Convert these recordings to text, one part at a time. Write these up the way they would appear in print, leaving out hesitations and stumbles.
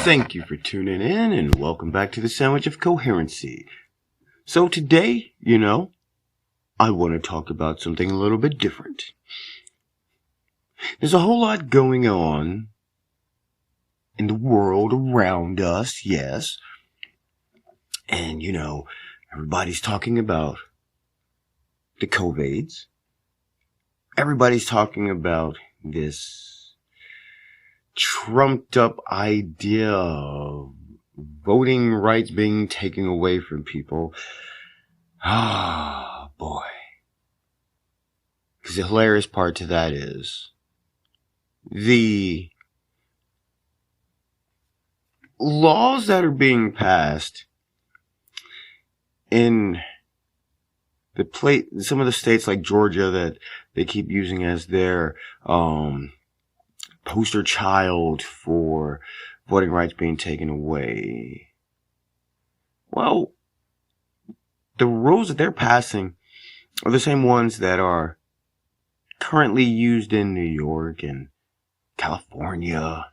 Thank you for tuning in and welcome back to the Sandwich of Coherency. So today, I want to talk about something a little bit different. There's a whole lot going on in the world around us, yes. And, everybody's talking about the COVIDs. Everybody's talking about this trumped up idea of voting rights being taken away from people. Ah, boy. Because the hilarious part to that is the laws that are being passed in some of the states like Georgia that they keep using as their poster child for voting rights being taken away. Well, the rules that they're passing are the same ones that are currently used in New York and California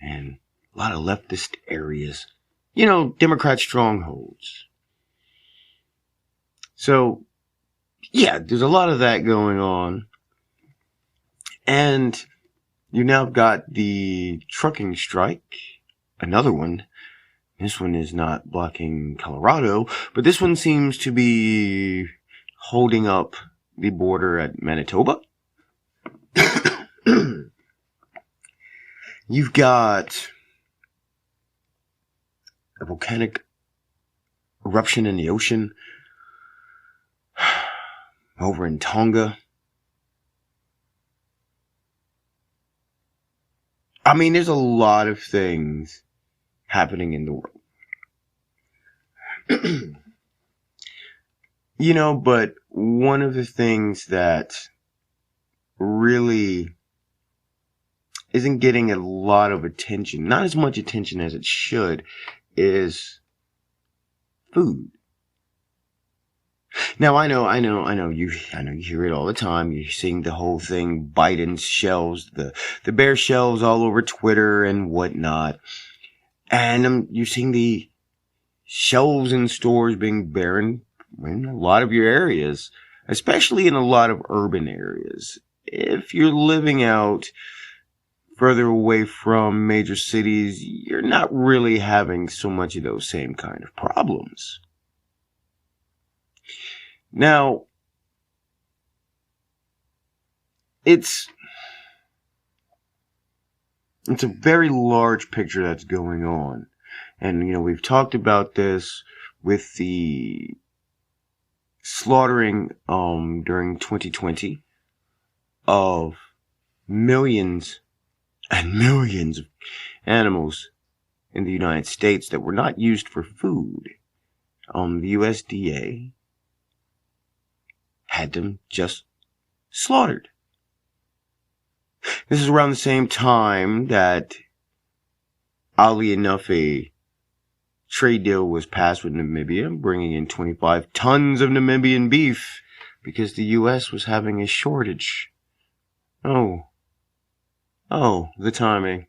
and a lot of leftist areas. Democrat strongholds. So, yeah, there's a lot of that going on. And you now got the trucking strike, another one. This one is not blocking Colorado, but this one seems to be holding up the border at Manitoba. You've got a volcanic eruption in the ocean over in Tonga. I mean, there's a lot of things happening in the world. But one of the things that really isn't getting a lot of attention, not as much attention as it should, is food. Now, I know you hear it all the time. You're seeing the whole thing, Biden's shelves, the bare shelves all over Twitter and whatnot. And you're seeing the shelves in stores being bare in a lot of your areas, especially in a lot of urban areas. If you're living out further away from major cities, you're not really having so much of those same kind of problems. Now, it's a very large picture that's going on. And, we've talked about this with the slaughtering during 2020 of millions and millions of animals in the United States that were not used for food. The USDA had them just slaughtered. This is around the same time that, oddly enough, a trade deal was passed with Namibia, bringing in 25 tons of Namibian beef because the U.S. was having a shortage. Oh, the timing.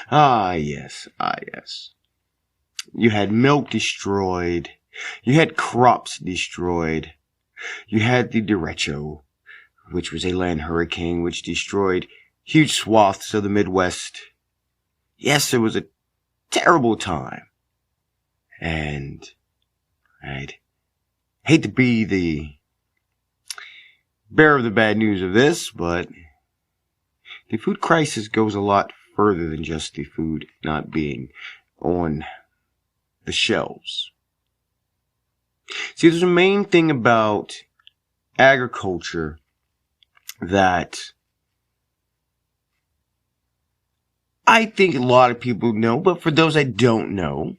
Ah, yes. You had milk destroyed. You had crops destroyed. You had the derecho, which was a land hurricane which destroyed huge swaths of the Midwest. Yes, it was a terrible time. And I'd hate to be the bearer of the bad news of this, but the food crisis goes a lot further than just the food not being on the shelves. See, there's a main thing about agriculture that I think a lot of people know, but for those that don't know,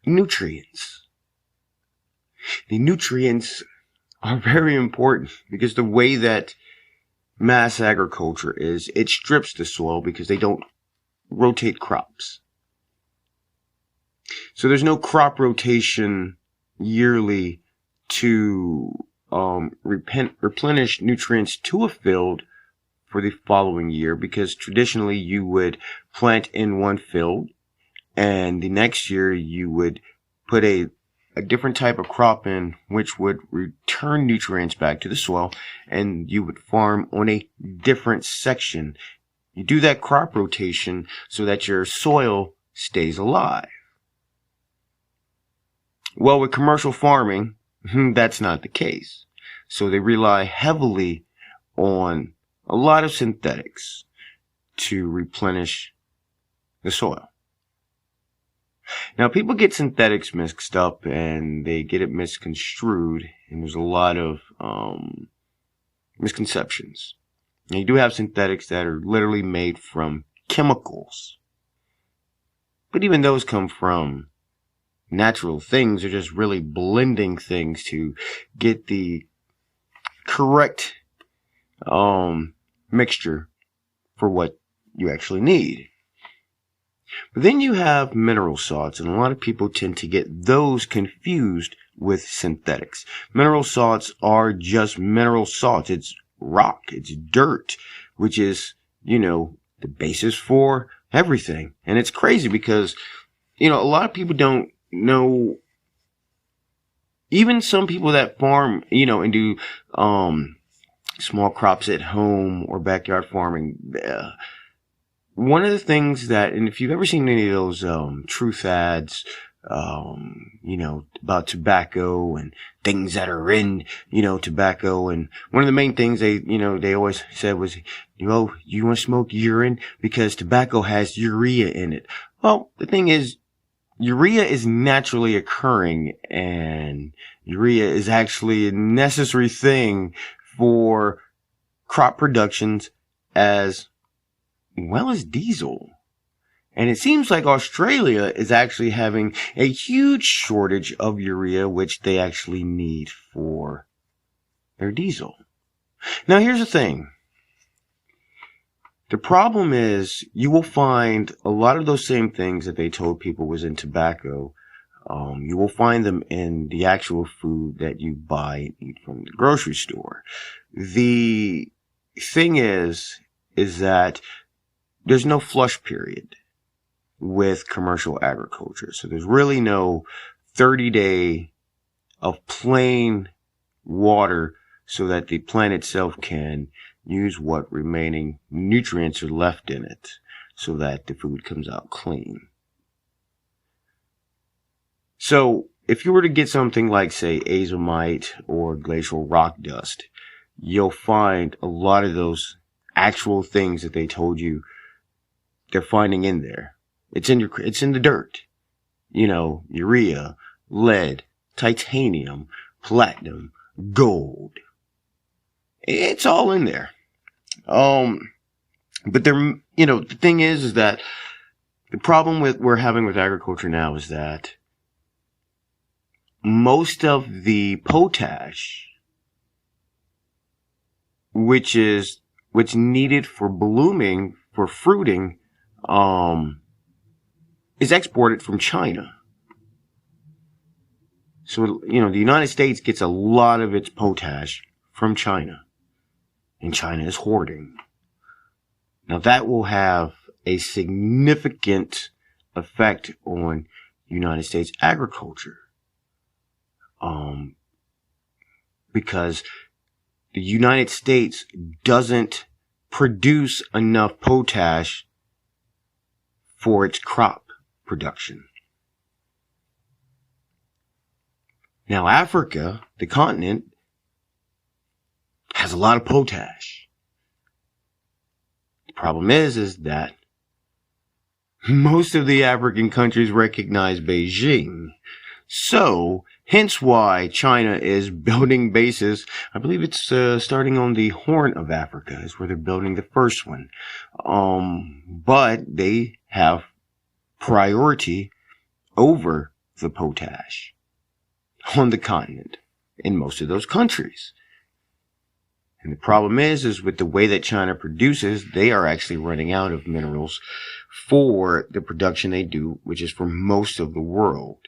nutrients. The nutrients are very important because the way that mass agriculture is, it strips the soil because they don't rotate crops. So there's no crop rotation yearly to replenish nutrients to a field for the following year, because traditionally you would plant in one field and the next year you would put a different type of crop in, which would return nutrients back to the soil, and you would farm on a different section. You do that crop rotation so that your soil stays alive. Well, with commercial farming, that's not the case. So they rely heavily on a lot of synthetics to replenish the soil. Now, people get synthetics mixed up and they get it misconstrued, and there's a lot of misconceptions. Now, you do have synthetics that are literally made from chemicals, but even those come from natural things. They're just really blending things to get the correct mixture for what you actually need. But then you have mineral salts, and a lot of people tend to get those confused with synthetics. Mineral salts are just mineral salts. It's rock, it's dirt, which is, the basis for everything. And it's crazy because, a lot of people don't know, even some people that farm, and do small crops at home or backyard farming. One of the things that, and if you've ever seen any of those truth ads, about tobacco and things that are in, tobacco, and one of the main things they always said was, you want to smoke urine because tobacco has urea in it. Well, the thing is, urea is naturally occurring, and urea is actually a necessary thing for crop productions as well as diesel. And it seems like Australia is actually having a huge shortage of urea, which they actually need for their diesel. Now, here's the thing. The problem is you will find a lot of those same things that they told people was in tobacco. You will find them in the actual food that you buy and eat from the grocery store. The thing is that there's no flush period with commercial agriculture. So there's really no 30-day of plain water so that the plant itself can use what remaining nutrients are left in it so that the food comes out clean. So if you were to get something like, say, azomite or glacial rock dust, you'll find a lot of those actual things that they told you they're finding in there. It's in the dirt. Urea, lead, titanium, platinum, gold. It's all in there. But the thing is that the problem we're having with agriculture now is that most of the potash, which is what's needed for blooming, for fruiting, is exported from China. So, the United States gets a lot of its potash from China, and China is hoarding. Now, that will have a significant effect on United States agriculture, because the United States doesn't produce enough potash for its crop production. Now, Africa, the continent, has a lot of potash. The problem is that most of the African countries recognize Beijing. So, hence why China is building bases. I believe it's starting on the Horn of Africa is where they're building the first one. But they have priority over the potash on the continent in most of those countries. And the problem is with the way that China produces, they are actually running out of minerals for the production they do, which is for most of the world.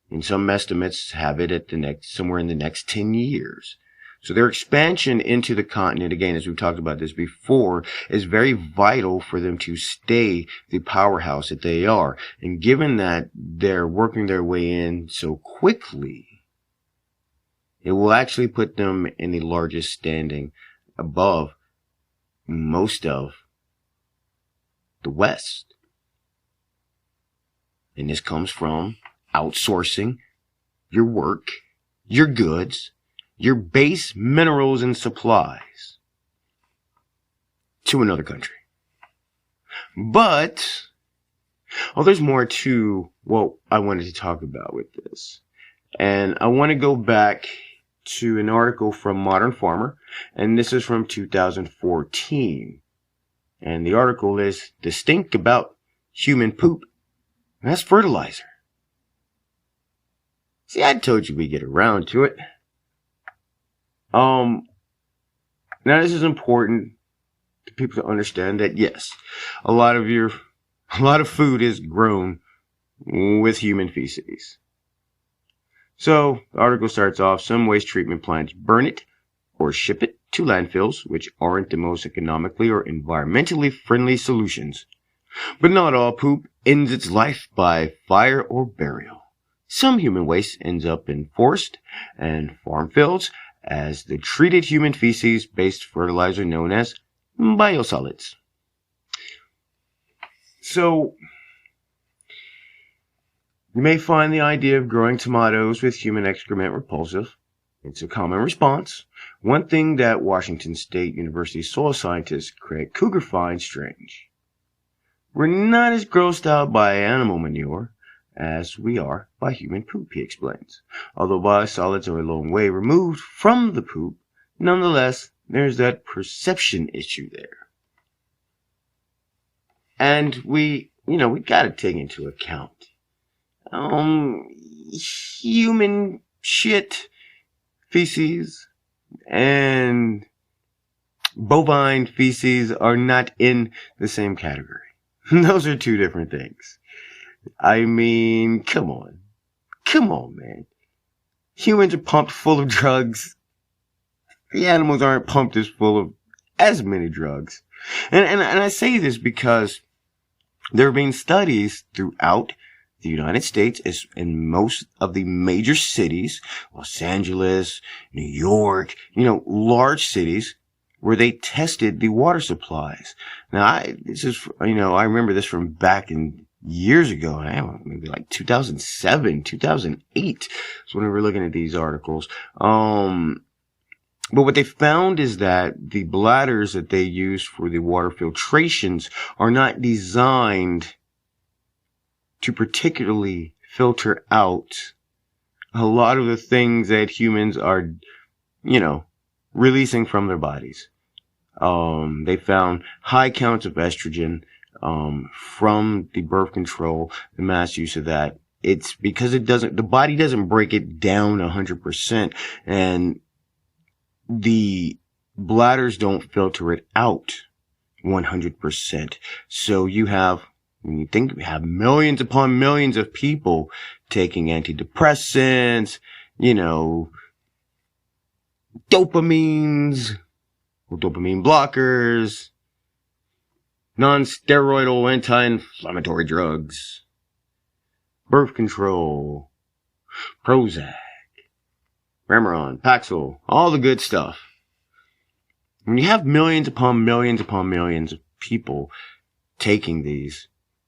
And some estimates have it at somewhere in the next 10 years. So their expansion into the continent, again, as we've talked about this before, is very vital for them to stay the powerhouse that they are. And given that they're working their way in so quickly, it will actually put them in the largest standing above most of the West. And this comes from outsourcing your work, your goods, your base minerals and supplies to another country. But, there's more to what I wanted to talk about with this. And I want to go back to an article from Modern Farmer, and this is from 2014. And the article is "The Stink About Human Poop." That's fertilizer. See, I told you we'd get around to it. Now this is important to people to understand that yes, a lot of food is grown with human feces. So the article starts off, some waste treatment plants burn it or ship it to landfills, which aren't the most economically or environmentally friendly solutions. But not all poop ends its life by fire or burial. Some human waste ends up in forest and farm fields as the treated human feces-based fertilizer known as biosolids. So, you may find the idea of growing tomatoes with human excrement repulsive. It's a common response. One thing that Washington State University soil scientist Craig Cougar finds strange. We're not as grossed out by animal manure as we are by human poop, he explains. Although biosolids are a long way removed from the poop, nonetheless, there's that perception issue there. And we gotta take into account human shit, feces, and bovine feces are not in the same category. Those are two different things. I mean, come on, man. Humans are pumped full of drugs. The animals aren't pumped as full of as many drugs. And I say this because there have been studies throughout the United States, in most of the major cities, Los Angeles, New York, large cities, where they tested the water supplies. Now, I remember this from back in years ago, maybe like 2007, 2008, is when we were looking at these articles. But what they found is that the bladders that they use for the water filtrations are not designed to particularly filter out a lot of the things that humans are, releasing from their bodies. They found high counts of estrogen from the birth control, the mass use of that. It's because the body doesn't break it down 100%, and the bladders don't filter it out 100%. So when you think we have millions upon millions of people taking antidepressants, dopamines, or dopamine blockers, non-steroidal anti-inflammatory drugs, birth control, Prozac, Remeron, Paxil, all the good stuff. When you have millions upon millions upon millions of people taking these,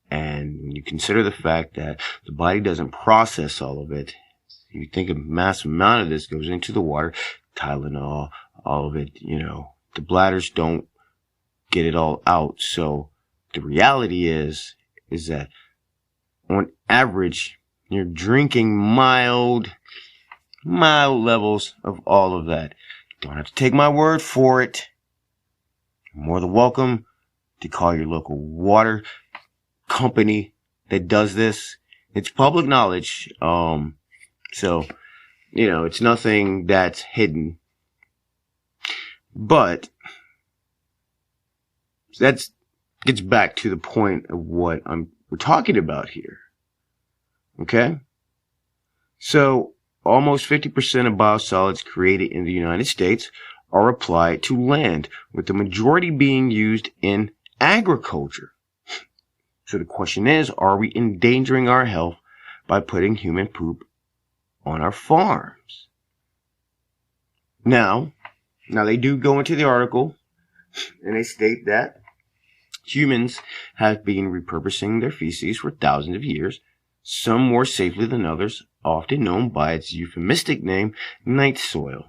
and when you consider the fact that the body doesn't process all of it, you think a massive amount of this goes into the water, Tylenol, all of it, the bladders don't get it all out. So the reality is that on average, you're drinking mild levels of all of that. You don't have to take my word for it. You're more than welcome to call your local water company that does this. It's public knowledge. So, it's nothing that's hidden. But that gets back to the point of what we're talking about here. Okay? So, almost 50% of biosolids created in the United States are applied to land, with the majority being used in agriculture. So the question is, are we endangering our health by putting human poop on our farms? Now they do go into the article and they state that humans have been repurposing their feces for thousands of years, some more safely than others, often known by its euphemistic name, night soil.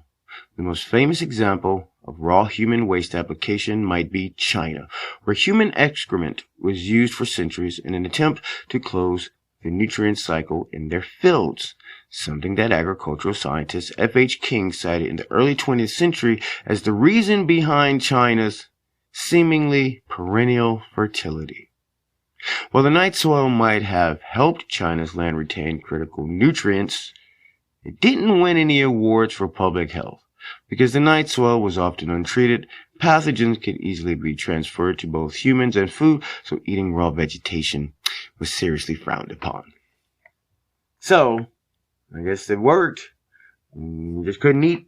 The most famous example of raw human waste application might be China, where human excrement was used for centuries in an attempt to close the nutrient cycle in their fields, something that agricultural scientist F.H. King cited in the early 20th century as the reason behind China's seemingly perennial fertility. While the night soil might have helped China's land retain critical nutrients, it didn't win any awards for public health. Because the night soil was often untreated, pathogens could easily be transferred to both humans and food, so eating raw vegetation was seriously frowned upon. So, I guess it worked. You just couldn't eat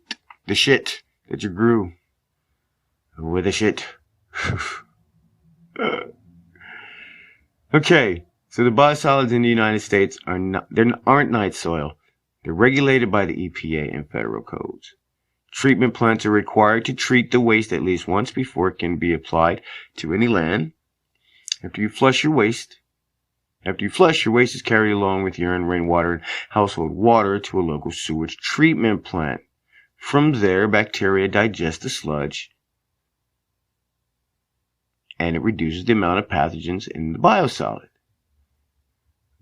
the shit that you grew with the shit. Okay, so the biosolids in the United States aren't night soil. They're regulated by the EPA and federal codes. Treatment plants are required to treat the waste at least once before it can be applied to any land. After you flush, your waste is carried along with urine, rainwater, and household water to a local sewage treatment plant. From there, bacteria digest the sludge, and it reduces the amount of pathogens in the biosolid.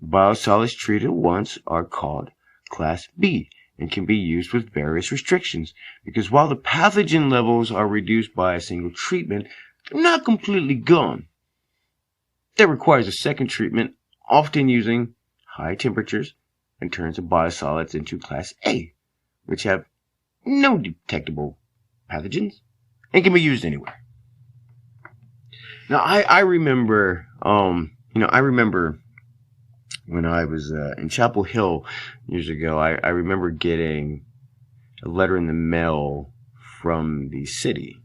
Biosolids treated once are called Class B and can be used with various restrictions, because while the pathogen levels are reduced by a single treatment, they're not completely gone. That requires a second treatment, often using high temperatures, and turns the biosolids into Class A, which have no detectable pathogens and can be used anywhere. Now, I remember when I was in Chapel Hill years ago, I remember getting a letter in the mail from the city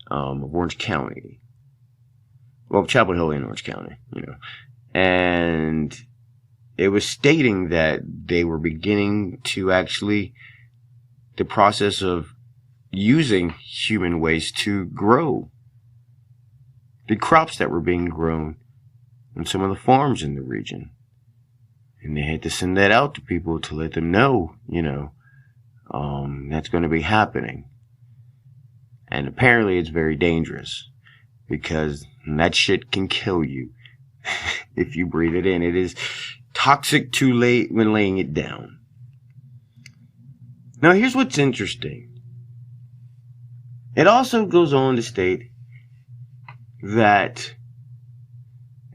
of Orange County. Well, Chapel Hill in Orange County, And it was stating that they were beginning to actually the process of using human waste to grow the crops that were being grown on some of the farms in the region. And they had to send that out to people to let them know, that's going to be happening. And apparently it's very dangerous because that shit can kill you if you breathe it in. It is toxic too late when laying it down. Now here's what's interesting. It also goes on to state that,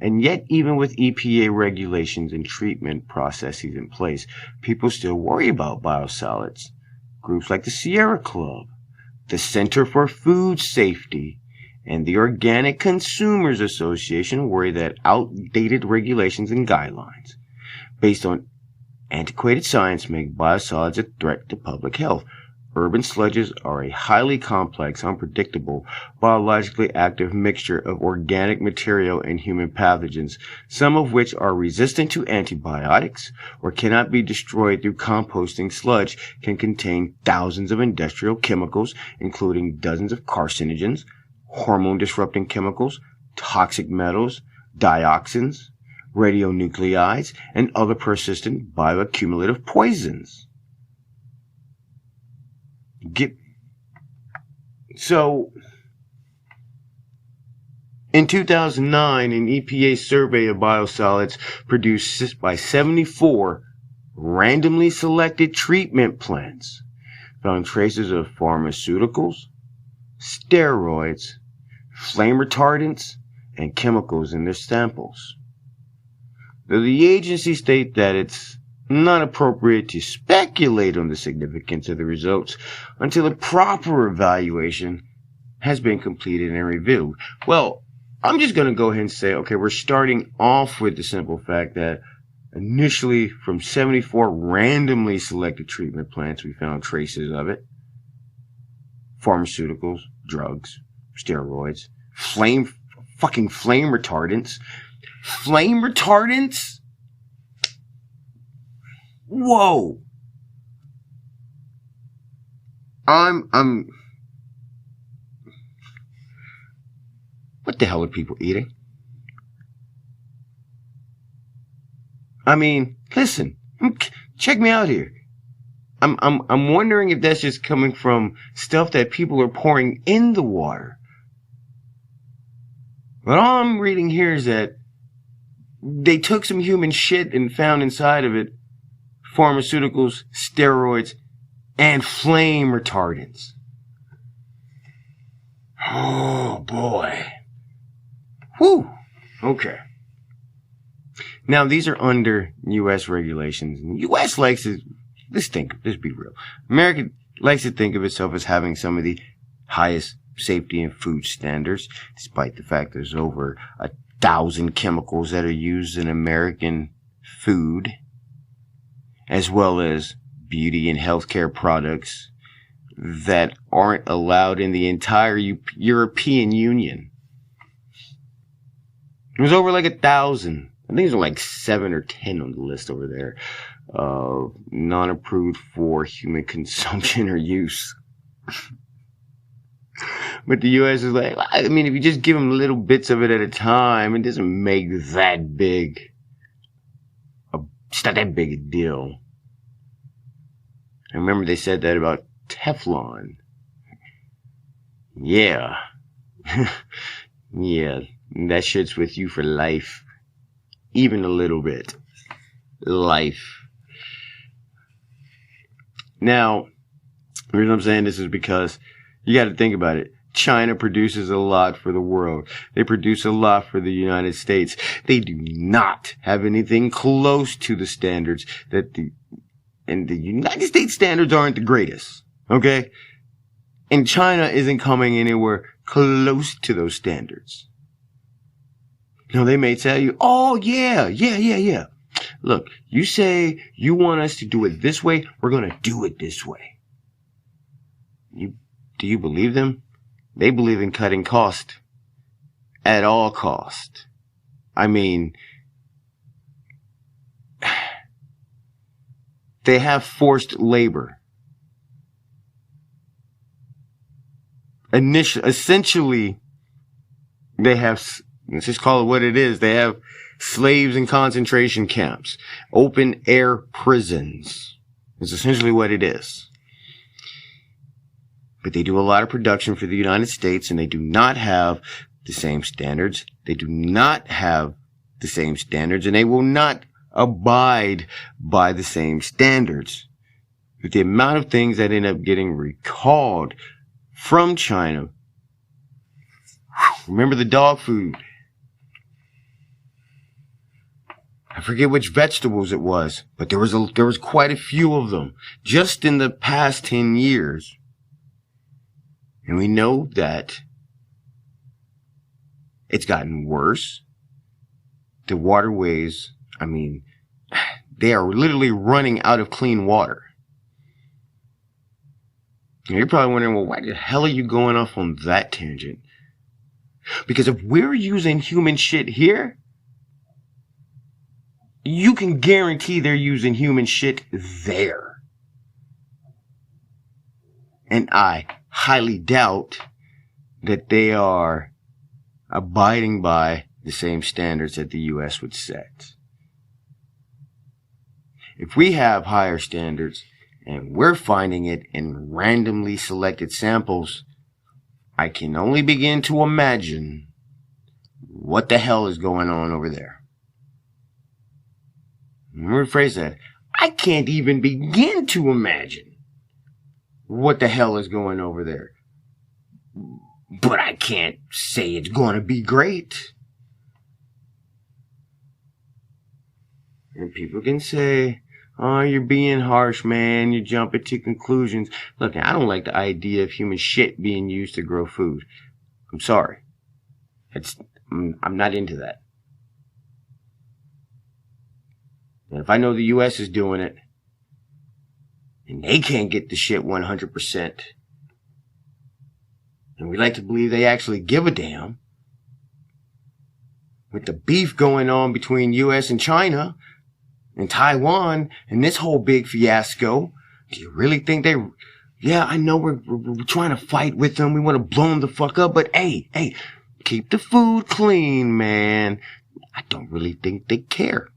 and yet even with EPA regulations and treatment processes in place, people still worry about biosolids. Groups like the Sierra Club, the Center for Food Safety, and the Organic Consumers Association worry that outdated regulations and guidelines based on antiquated science make biosolids a threat to public health. Urban sludges are a highly complex, unpredictable, biologically active mixture of organic material and human pathogens, some of which are resistant to antibiotics or cannot be destroyed through composting. Sludge can contain thousands of industrial chemicals, including dozens of carcinogens, hormone-disrupting chemicals, toxic metals, dioxins, radionuclides, and other persistent bioaccumulative poisons. So, in 2009, an EPA survey of biosolids produced by 74 randomly selected treatment plants found traces of pharmaceuticals, steroids, flame retardants, and chemicals in their samples. Though the agency states that it's not appropriate to speculate on the significance of the results until a proper evaluation has been completed and reviewed. Well, I'm just going to go ahead and say, okay, we're starting off with the simple fact that Initially, from 74 randomly selected treatment plants, we found traces of it. Pharmaceuticals, drugs, steroids, fucking flame retardants. Flame retardants? Whoa. What the hell are people eating? I mean, listen, check me out here. I'm wondering if that's just coming from stuff that people are pouring in the water. But all I'm reading here is that they took some human shit and found inside of it pharmaceuticals, steroids, and flame retardants. Oh boy. Whew. Okay. Now these are under U.S. regulations. U.S. likes to, let's be real. America likes to think of itself as having some of the highest safety and food standards, despite the fact there's over 1,000 chemicals that are used in American food, as well as beauty and healthcare products that aren't allowed in the entire European Union. There's over like 1,000. I think there's like 7 or 10 on the list over there. Non-approved for human consumption or use. But the U.S. is like, I mean, if you just give them little bits of it at a time, it doesn't make that big. It's not that big a deal. I remember they said that about Teflon. Yeah. Yeah. That shit's with you for life. Even a little bit. Life. Now, the reason I'm saying this is because you got to think about it. China produces a lot for the world. They produce a lot for the United States. They do not have anything close to the standards and the United States standards aren't the greatest. Okay? And China isn't coming anywhere close to those standards. You know, they may tell you, oh yeah. Look, you say you want us to do it this way, we're going to do it this way. Do you believe them? They believe in cutting cost at all cost. I mean, they have forced labor. Essentially, they have, let's just call it what it is. They have slaves in concentration camps, open air prisons. It's essentially what it is. But they do a lot of production for the United States, and they do not have the same standards. They do not have the same standards, and they will not abide by the same standards. With the amount of things that end up getting recalled from China. Remember the dog food? I forget which vegetables it was, but there was quite a few of them just in the past 10 years. And we know that it's gotten worse. The waterways, I mean, they are literally running out of clean water. And you're probably wondering, well, why the hell are you going off on that tangent? Because if we're using human shit here, you can guarantee they're using human shit there. And I highly doubt that they are abiding by the same standards that the U.S. would set. If we have higher standards and we're finding it in randomly selected samples, I can only begin to imagine what the hell is going on over there. Let me rephrase that. I can't even begin to imagine what the hell is going over there. But I can't say it's going to be great. And people can say, oh, you're being harsh, man. You're jumping to conclusions. Look, I don't like the idea of human shit being used to grow food. I'm sorry. I'm not into that. And if I know the U.S. is doing it, and they can't get the shit 100%, and we like to believe they actually give a damn, with the beef going on between U.S. and China and Taiwan and this whole big fiasco, do you really think they... Yeah, I know we're trying to fight with them. We want to blow them the fuck up. But hey, keep the food clean, man. I don't really think they care.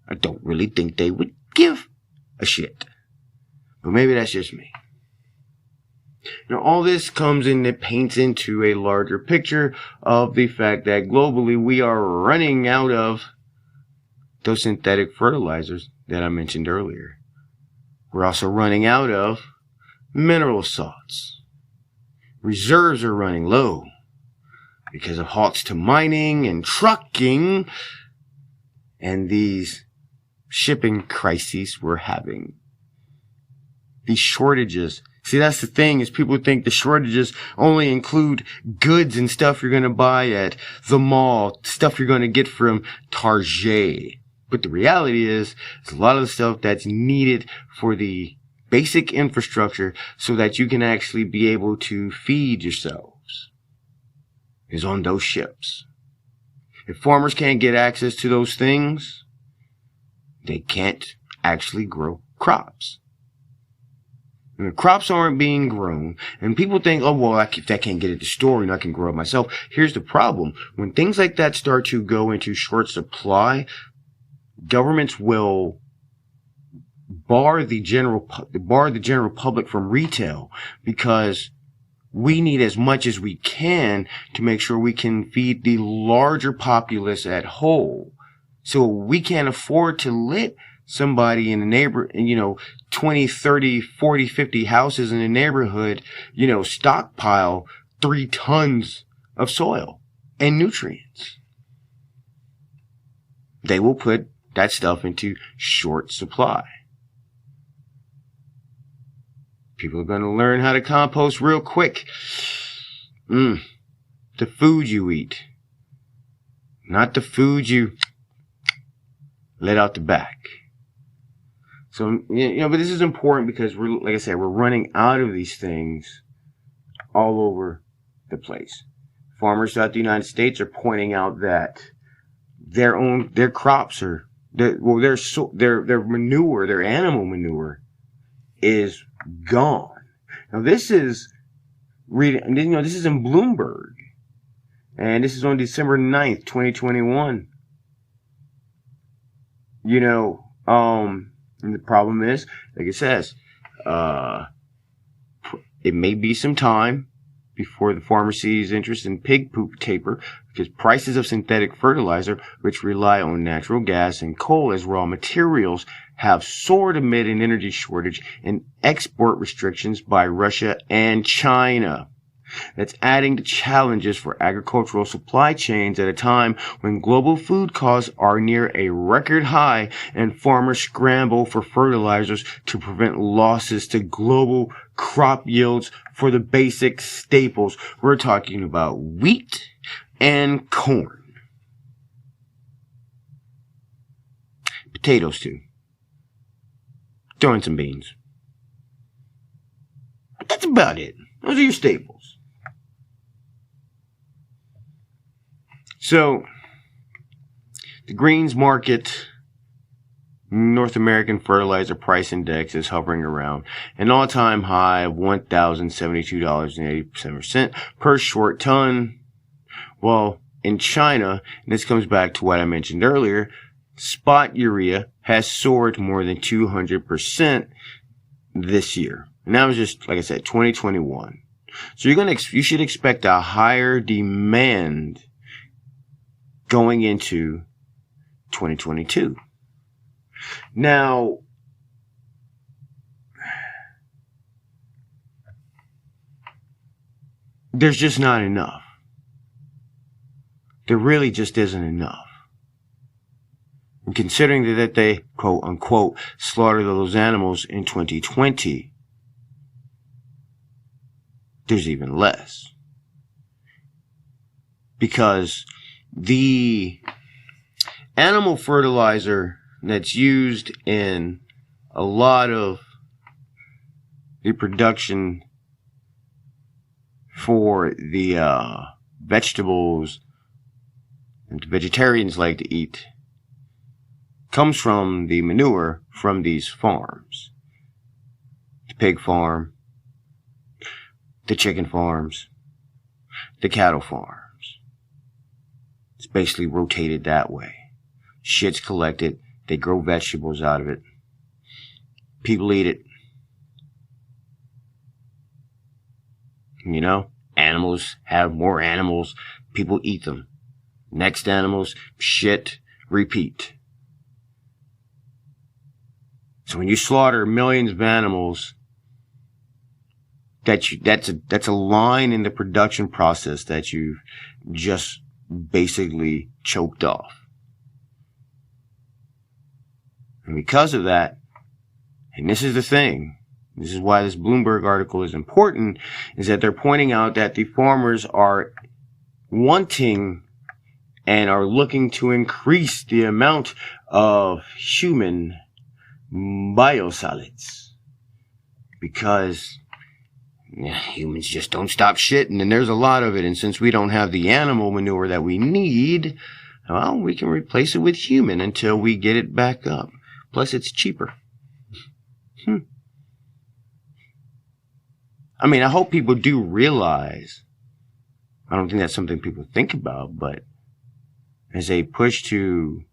I don't really think they would give a shit. But maybe that's just me. Now, all this comes in, it paints into a larger picture of the fact that globally we are running out of those synthetic fertilizers that I mentioned earlier. We're also running out of mineral salts. Reserves are running low because of halts to mining and trucking and these shipping crises we're having. These shortages. See, that's the thing, is people think the shortages only include goods and stuff you're going to buy at the mall, stuff you're going to get from Target. But the reality is, it's a lot of the stuff that's needed for the basic infrastructure so that you can actually be able to feed yourselves is on those ships. If farmers can't get access to those things, they can't actually grow crops. And the crops aren't being grown, and people think, oh, well, if I can't get it to store, and I can grow it myself. Here's the problem. When things like that start to go into short supply, governments will bar the general public from retail, because we need as much as we can to make sure we can feed the larger populace at whole. So we can't afford to let somebody in the 20, 30, 40, 50 houses in the neighborhood, stockpile 3 tons of soil and nutrients. They will put that stuff into short supply. People are going to learn how to compost real quick. The food you eat, not the food you let out the back. So, but this is important because like I said, we're running out of these things all over the place. Farmers throughout the United States are pointing out that their crops are, their manure, their animal manure is gone. Now this is this is in Bloomberg, and this is on December 9th, 2021. And the problem is, like it says, it may be some time before the farmer sees interest in pig poop taper, because prices of synthetic fertilizer, which rely on natural gas and coal as raw materials, have soared amid an energy shortage and export restrictions by Russia and China. That's adding to challenges for agricultural supply chains at a time when global food costs are near a record high and farmers scramble for fertilizers to prevent losses to global crop yields for the basic staples. We're talking about wheat and corn. Potatoes too. Throw in some beans. But that's about it. Those are your staples. So, the greens market North American fertilizer price index is hovering around an all-time high of $1,072.87 per short ton. Well, in China, and this comes back to what I mentioned earlier, spot urea has soared more than 200% this year. And that was just, like I said, 2021. So you should expect a higher demand going into 2022. Now, there's just not enough. There really just isn't enough. And considering that they, quote unquote, slaughtered those animals in 2020, there's even less. Because the animal fertilizer that's used in a lot of the production for the vegetables that vegetarians like to eat comes from the manure from these farms. The pig farm, the chicken farms, the cattle farms. It's basically rotated that way. Shit's collected. They grow vegetables out of it. People eat it. You know, animals have more animals. People eat them. Next animals, shit, repeat. So when you slaughter millions of animals, that's a line in the production process that you've just basically choked off. And because of that, and this is the thing, this is why this Bloomberg article is important, is that they're pointing out that the farmers are wanting and are looking to increase the amount of human biosolids. Because humans just don't stop shitting, and there's a lot of it. And since we don't have the animal manure that we need, well, we can replace it with human until we get it back up. Plus, it's cheaper. I mean, I hope people do realize, I don't think that's something people think about, but as a push to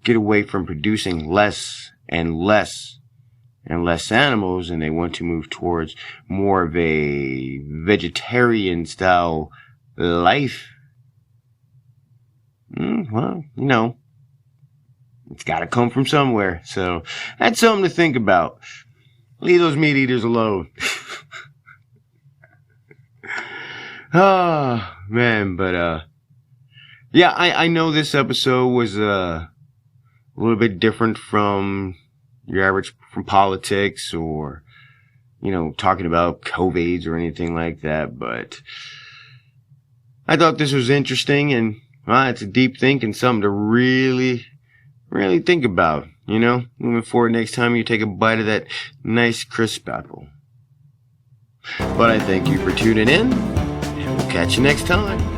get away from producing less and less and less animals, and they want to move towards more of a vegetarian style life, well, you know, it's got to come from somewhere. So that's something to think about. Leave those meat eaters alone. Oh, man, but, yeah, I know this episode was, a little bit different from your average, from politics or, you know, talking about COVIDs or anything like that, but I thought this was interesting, and, well, it's a deep think and something to really think about, you know, moving forward next time you take a bite of that nice crisp apple. But I thank you for tuning in, and we'll catch you next time.